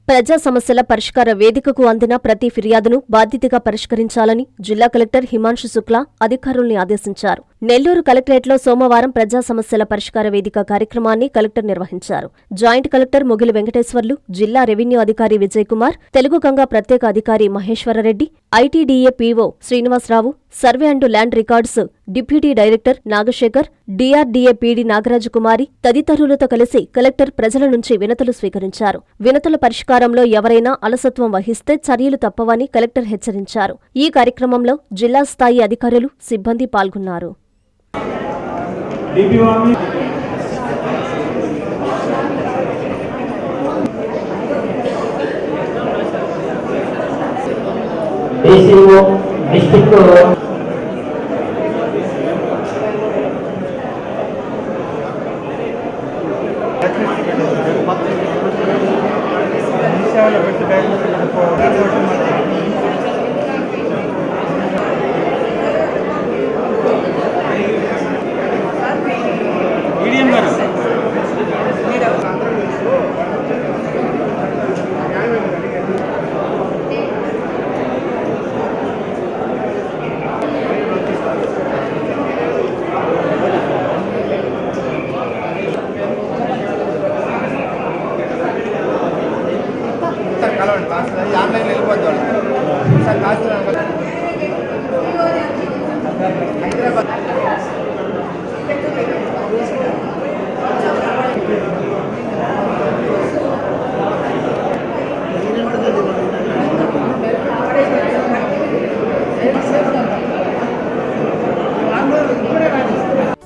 ప్రజా సమస్యల పరిష్కార వేదికకు అందిన ప్రతి ఫిర్యాదును బాధ్యతగా పరిష్కరించాలని జిల్లా కలెక్టర్ హిమాంశు శుక్లా అధికారుల్ని ఆదేశించారు. నెల్లూరు కలెక్టరేట్లో సోమవారం ప్రజా సమస్యల పరిష్కార వేదిక కార్యక్రమాన్ని కలెక్టర్ నిర్వహించారు. జాయింట్ కలెక్టర్ మొగిలి వెంకటేశ్వర్లు, జిల్లా రెవెన్యూ అధికారి విజయ్ కుమార్, తెలుగు గంగా ప్రత్యేక అధికారి Maheswara Reddy, ITDA PO Srinivasa Rao, survey and land records deputy director Nagasekhar, DRDA PD Nagarajakumari తదితరులతో కలిసి కలెక్టర్ ప్రజల నుంచి వినతులు స్వీకరించారు. వినతుల పరిష్కారంలో ఎవరైనా అలసత్వం వహిస్తే చర్యలు తప్పవని కలెక్టర్ హెచ్చరించారు. ఈ కార్యక్రమంలో జిల్లా స్థాయి అధికారులు, సిబ్బంది పాల్గొన్నారు.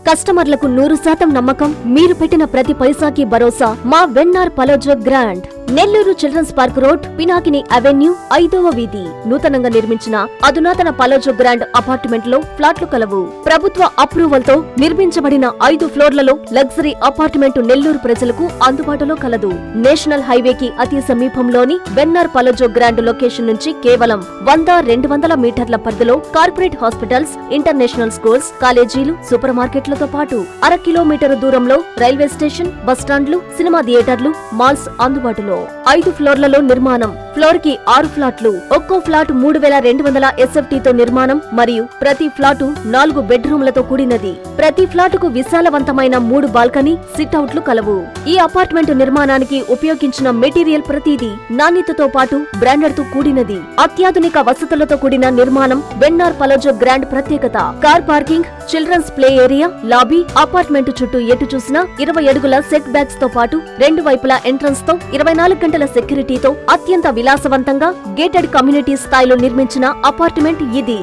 కస్టమర్లకు 100% నమ్మకం, మీరు పెట్టిన ప్రతి పైసాకి భరోసా మా VNR పలోజో grand. Nellore children's park road, Pinakini avenue, 5వ వీధి. నూతనంగా నిర్మించిన అధునాతన పలోజో గ్రాండ్ అపార్ట్మెంట్ లో ఫ్లాట్లు కలవు. ప్రభుత్వ అప్రూవల్ తో నిర్మించబడిన 5 ఫ్లోర్లలో లగ్జరీ అపార్ట్మెంట్ నెల్లూరు ప్రజలకు అందుబాటులో కలదు. నేషనల్ హైవేకి అతి సమీపంలోని వెన్నార్ పలోజో గ్రాండ్ లొకేషన్ నుంచి కేవలం 100-200 మీటర్ల పరిధిలో కార్పొరేట్ హాస్పిటల్స్, ఇంటర్నేషనల్ స్కూల్స్, కాలేజీలు, సూపర్ మార్కెట్లతో పాటు 1/2 కిలోమీటరు దూరంలో రైల్వే స్టేషన్, బస్టాండ్లు, సినిమా థియేటర్లు, మాల్స్ అందుబాటులో. 5 ఫ్లోర్లలో నిర్మాణం. ఫ్లోర్ కి 6 ఫ్లాట్లు. ఒక్కో ఫ్లాట్ 3200 SFT తో నిర్మాణం మరియు ప్రతి ఫ్లాటు 4 బెడ్రూమ్లతో కూడినది. ప్రతి ఫ్లాటుకు విశాలవంతమైన 3 బాల్కనీ, సిట్అవుట్లు కలవు. ఈ అపార్ట్మెంట్ నిర్మాణానికి ఉపయోగించిన మెటీరియల్ ప్రతిదీ నాణ్యతతో పాటు బ్రాండెడ్ తో కూడినది. అత్యాధునిక వసతులతో కూడిన నిర్మాణం వెన్నార్ పలోజో గ్రాండ్ ప్రత్యేకత. Car parking, children's play area, lobby, apartment చుట్టూ ఎటు చూసినా 20 అడుగుల సెట్ బ్యాక్స్ తో పాటు 2 వైపులా ఎంట్రన్స్ తో 24 గంటల సెక్యూరిటీతో అత్యంత విలాసవంతంగా గేటెడ్ కమ్యూనిటీ స్థాయిలో నిర్మించిన అపార్ట్మెంట్ ఇది.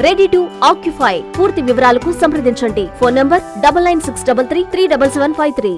Ready to occupy. పూర్తి వివరాలకు సంప్రదించండి. Phone number 9963337753.